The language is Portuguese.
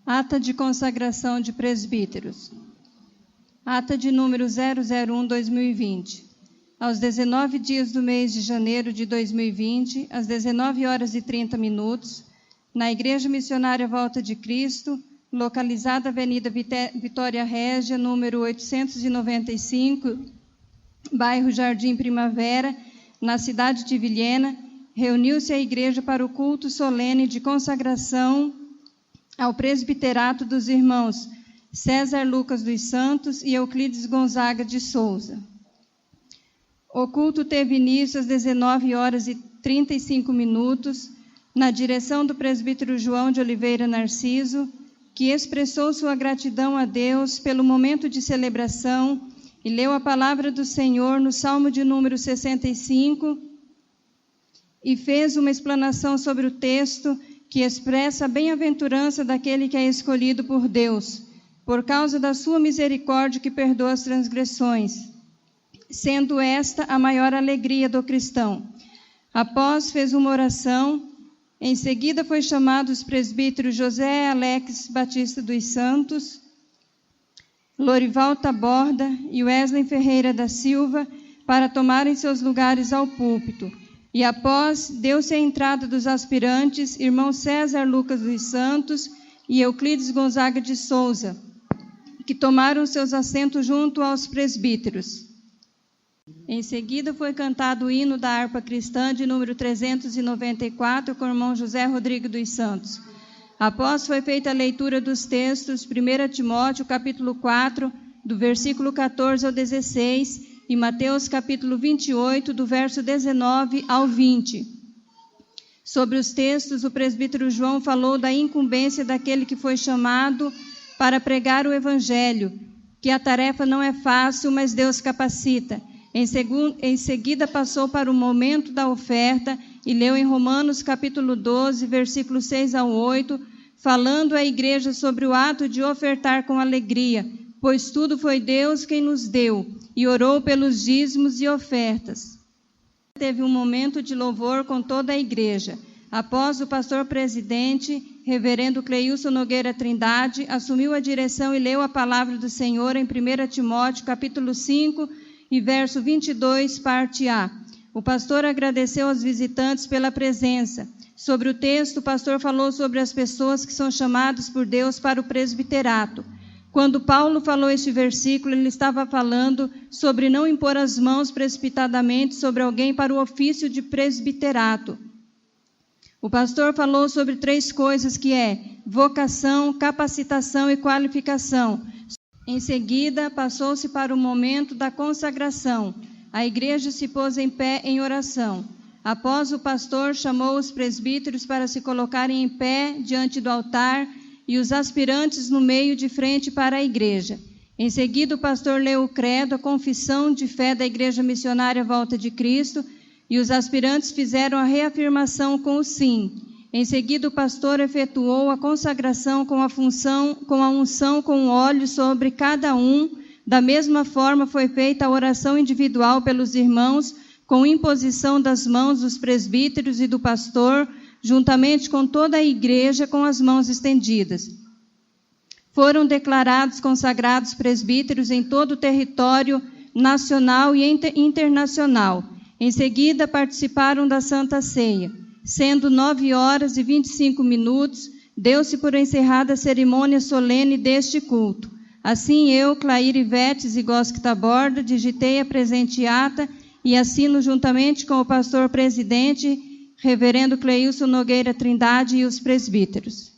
Ata de consagração de presbíteros. Ata de número 001/2020. Aos 19 dias do mês de janeiro de 2020, às 19h30, na Igreja Missionária Volta de Cristo, localizada Avenida Vitória Régia, número 895, bairro Jardim Primavera, na cidade de Vilhena, reuniu-se a igreja para o culto solene de consagração ao presbiterato dos irmãos César Lucas dos Santos e Euclides Gonzaga de Souza. O culto teve início às 19h35, na direção do presbítero João de Oliveira Narciso, que expressou sua gratidão a Deus pelo momento de celebração e leu a palavra do Senhor no Salmo de número 65 e fez uma explanação sobre o texto que expressa a bem-aventurança daquele que é escolhido por Deus, por causa da sua misericórdia que perdoa as transgressões, sendo esta a maior alegria do cristão. Após, fez uma oração. Em seguida, foi chamado os presbíteros José Alex Batista dos Santos, Lorival Taborda e Wesley Ferreira da Silva para tomarem seus lugares ao púlpito. E após, deu-se a entrada dos aspirantes, irmão César Lucas dos Santos e Euclides Gonzaga de Souza, que tomaram seus assentos junto aos presbíteros. Em seguida, foi cantado o hino da harpa cristã de número 394, com o irmão José Rodrigo dos Santos. Após, foi feita a leitura dos textos, 1 Timóteo, capítulo 4, do versículo 14 ao 16, e Mateus, capítulo 28, do verso 19 ao 20. Sobre os textos, o presbítero João falou da incumbência daquele que foi chamado para pregar o Evangelho, que a tarefa não é fácil, mas Deus capacita. Em seguida, passou para o momento da oferta e leu em Romanos, capítulo 12, versículos 6 ao 8, falando à igreja sobre o ato de ofertar com alegria, pois tudo foi Deus quem nos deu, e orou pelos dízimos e ofertas. Teve um momento de louvor com toda a igreja. Após, o pastor presidente, reverendo Cleilson Nogueira Trindade, assumiu a direção e leu a palavra do Senhor em 1 Timóteo, capítulo 5, e verso 22, parte A. O pastor agradeceu aos visitantes pela presença. Sobre o texto, o pastor falou sobre as pessoas que são chamadas por Deus para o presbiterato. Quando Paulo falou este versículo, ele estava falando sobre não impor as mãos precipitadamente sobre alguém para o ofício de presbiterato. O pastor falou sobre 3 coisas, que é vocação, capacitação e qualificação. Em seguida, passou-se para o momento da consagração. A igreja se pôs em pé em oração. Após, o pastor chamou os presbíteros para se colocarem em pé diante do altar e os aspirantes no meio de frente para a igreja. Em seguida, o pastor leu o credo, a confissão de fé da Igreja Missionária Volta de Cristo, e os aspirantes fizeram a reafirmação com o sim. Em seguida, o pastor efetuou a consagração com a unção com óleo sobre cada um. Da mesma forma, foi feita a oração individual pelos irmãos, com imposição das mãos dos presbíteros e do pastor, juntamente com toda a igreja, com as mãos estendidas. Foram declarados consagrados presbíteros em todo o território nacional e internacional. Em seguida, participaram da Santa Ceia. Sendo 9h25, deu-se por encerrada a cerimônia solene deste culto. Assim eu, Clair Ivetes e Gosque Taborda, digitei a presente ata e assino juntamente com o pastor presidente, reverendo Cleilson Nogueira Trindade, e os presbíteros.